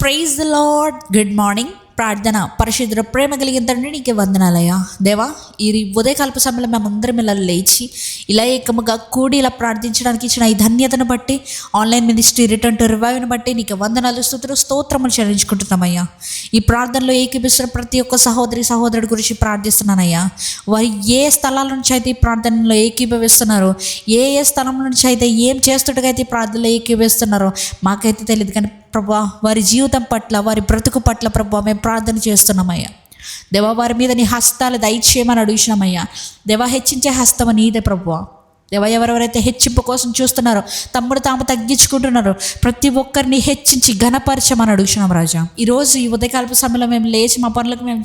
Praise the lord. Good morning. ప్రార్థన. పరిశుద్ధ ప్రేమ కలిగిన తండ్రి నీకే వందనాలయ్యా. దేవా, ఈ ఉదయకాలపు సమయంలో మేమందరం ఇలా లేచి ఇలా ఏకముగా కూడి ఇలా ప్రార్థించడానికి ఇచ్చిన ఈ ధన్యతను బట్టి, ఆన్లైన్ మినిస్ట్రీ రిటర్న్ టు రివైవ్ని బట్టి నీకు వందనాలు, స్తుతులు, స్తోత్రములు చెల్లించుకుంటున్నామయ్యా. ఈ ప్రార్థనలో ఏకీపిస్తున్న ప్రతి ఒక్క సహోదరుడి గురించి ప్రార్థిస్తున్నానయ్యా. వారు ఏ స్థలాల నుంచి అయితే ఈ ప్రార్థనలో ఏకీభవిస్తున్నారో, ఏ స్థలం నుంచి అయితే ఏం చేస్తుండగా అయితే ఈ ప్రార్థనలో ఏకీభవిస్తున్నారో మాకైతే తెలియదు, కానీ ప్రభా వారి జీవితం పట్ల, వారి బ్రతుకు పట్ల ప్రభా మేము ప్రార్థన చేస్తున్నామయ్యా. దేవా, వారి మీద నీ హస్తాలు దయచేయమని అడుగుతున్నామయ్యా. దేవా, హెచ్చించే హస్తం నీదే ప్రభువా. దేవా, ఎవరెవరైతే హెచ్చింపు కోసం చూస్తున్నారో, తమ్ముడు తాము తగ్గించుకుంటున్నారో, ప్రతి ఒక్కరిని హెచ్చించి ఘనపరచమని అడుగుతున్నాం రాజా. ఈరోజు ఈ ఉదయకాలపు సమయంలో మేము లేచి మా పనులకు మేము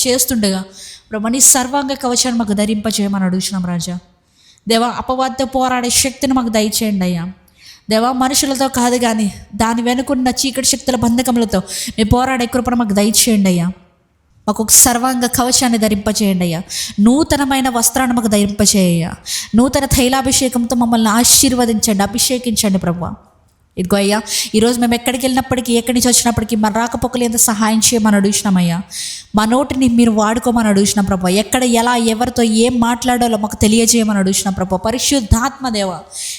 చేస్తుండగా ప్రభా నీ సర్వాంగ కవచాన్ని మాకు ధరింపజేయమని అడుగుతున్నాం రాజా. దేవా, అపవాదితో పోరాడే శక్తిని మాకు దయచేయండి అయ్యా. దేవా, మనుషులతో కాదు కానీ దాని వెనుకున్న చీకటి శక్తుల బంధకములతో మేము పోరాడే కృపను మాకు దయచేయండి అయ్యా. మాకు ఒక సర్వాంగ కవచాన్ని ధరింపచేయండి అయ్యా. నూతనమైన వస్త్రాన్ని మాకు ధరింపచేయ్యా. నూతన తైలాభిషేకంతో మమ్మల్ని ఆశీర్వదించండి, అభిషేకించండి ప్రభా. ఇదిగో అయ్యా, ఈరోజు మేము ఎక్కడికి వెళ్ళినప్పటికీ, ఎక్కడి నుంచి వచ్చినప్పటికీ మన రాకపోకలు ఎంత సహాయం చేయమని అడుగుతున్నామయ్యా. మా నోటిని మీరు వాడుకోమని అడుగుతున్నాం ప్రభా. ఎక్కడ ఎలా ఎవరితో ఏం మాట్లాడాలో మాకు తెలియజేయమని అడుగుతున్నాం ప్రభా. పరిశుద్ధాత్మదేవ,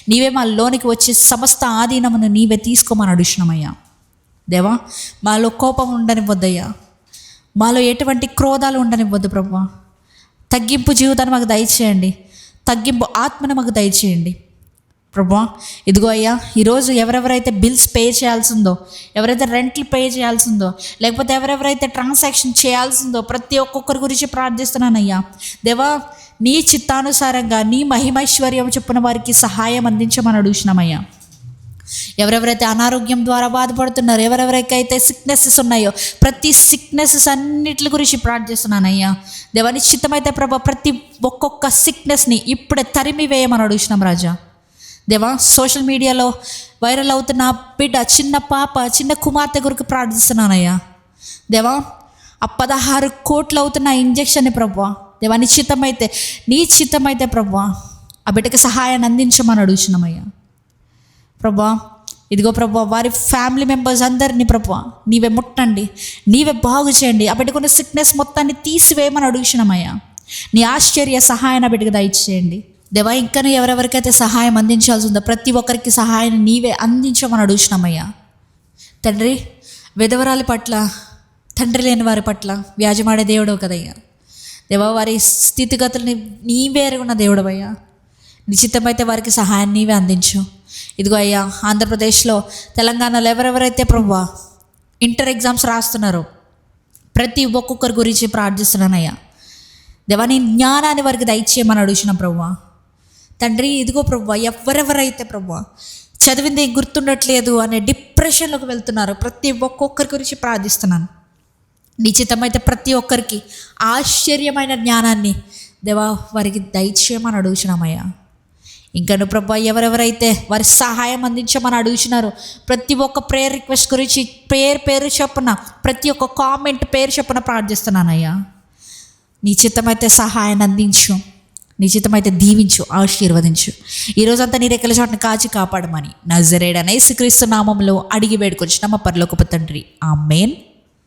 నీవే మా లోనికి వచ్చి సమస్త ఆధీనమును నీవే తీసుకోమని అడుగుతున్నామయ్యా. దేవా, మాలో కోపం ఉండనివ్వద్దయ్యా. మాలో ఎటువంటి క్రోధాలు ఉండనివ్వద్దు ప్రభా. తగ్గింపు జీవితాన్ని మాకు దయచేయండి. తగ్గింపు ఆత్మను మాకు దయచేయండి ప్రభా. ఇదిగో అయ్యా, ఈరోజు ఎవరెవరైతే బిల్స్ పే చేయాల్సిందో, ఎవరైతే రెంట్లు పే చేయాల్సిందో, లేకపోతే ఎవరెవరైతే ట్రాన్సాక్షన్ చేయాల్సిందో ప్రతి ఒక్కొక్కరి గురించి ప్రార్థిస్తున్నానయ్యా. దేవా, నీ చిత్తానుసారంగా నీ మహిమైశ్వర్యం చొప్పున వారికి సహాయం అందించమని అడుగుతున్నామయ్యా. ఎవరెవరైతే అనారోగ్యం ద్వారా బాధపడుతున్నారో, ఎవరెవరికైతే సిక్నెసెస్ ఉన్నాయో ప్రతి సిక్నెసెస్ అన్నిటి గురించి ప్రార్థిస్తున్నానయ్యా. దేవా, నిశ్చితమైతే ప్రభా ప్రతి ఒక్కొక్క సిక్నెస్ని ఇప్పుడే తరిమి వేయమని అడుగుతున్నాం రాజా. దేవా, సోషల్ మీడియాలో వైరల్ అవుతున్న బిడ్డ, చిన్న పాప, చిన్న కుమార్తె గురికి ప్రార్థిస్తున్నానయ్యా. దేవా, ఆ 16 కోట్లు అవుతున్న ఇంజెక్షన్ ప్రభువా, దేవా నీ చిత్తమైతే ప్రభువా ఆ బిడ్డకి సహాయాన్ని అందించమని అడుగుతున్నామయ్యా. ప్రభువా, ఇదిగో ప్రభువా, వారి ఫ్యామిలీ మెంబర్స్ అందరినీ ప్రభువా నీవే ముట్టండి, నీవే బాగు చేయండి. ఆ బిడ్డకున్న సిక్నెస్ మొత్తాన్ని తీసివేయమని అడుగుతున్నామయ్యా. నీ ఆశ్చర్య సహాయాన్ని ఆ బిడ్డకు దయచేయండి. దేవా, ఇంకా ఎవరెవరికైతే సహాయం అందించాల్సి ఉందో ప్రతి ఒక్కరికి సహాయాన్ని నీవే అందించమని అడుగుతున్నామయ్యా. తండ్రి, విధవరాలి పట్ల, తండ్రి లేని వారి పట్ల వ్యాజమాడే దేవుడవు కదయ్యా. దేవా, వారి స్థితిగతుల్ని నీవే ఎరుగున్న దేవుడవయ్యా. నిశ్చితమైతే వారికి సహాయాన్ని నీవే అందించు. ఇదిగో అయ్యా, ఆంధ్రప్రదేశ్లో, తెలంగాణలో ఎవరెవరైతే ప్రభువా ఇంటర్ ఎగ్జామ్స్ రాస్తున్నారో ప్రతి ఒక్కొక్కరి గురించి ప్రార్థిస్తున్నానయ్యా. దేవా, నీ జ్ఞానాన్ని వారికి దయచేయమని అడుగుతున్నాం ప్రభువా. తండ్రి, ఇదిగో ప్రభువా, ఎవరెవరైతే ప్రభువా చదివింది గుర్తుండట్లేదు అనే డిప్రెషన్లోకి వెళ్తున్నారు ప్రతి ఒక్కొక్కరి గురించి ప్రార్థిస్తున్నాను. నిశ్చితమైతే ప్రతి ఒక్కరికి ఆశ్చర్యమైన జ్ఞానాన్ని దేవా వారికి దయచేయమని అడుగుతున్నామయ్యా. ఇంకను ప్రభువా, ఎవరెవరైతే వారి సహాయం అందించమని అడుగుతున్నారు ప్రతి ఒక్క ప్రేయర్ రిక్వెస్ట్ గురించి పేరు చొప్పున, ప్రతి ఒక్క కామెంట్ పేరు చొప్పున ప్రార్థిస్తున్నానయ్యా. నీ చిత్తమైతే సహాయాన్ని అందించు, నీ చిత్తమైతే దీవించు, ఆశీర్వదించు. ఈరోజంతా నీ రెక్కల చోటును కాచి కాపాడమని నజరేయుడైన యేసుక్రీస్తు నామములో అడిగి వేడుకొంచున్నాము మా పరలోకపు తండ్రి. ఆమేన్.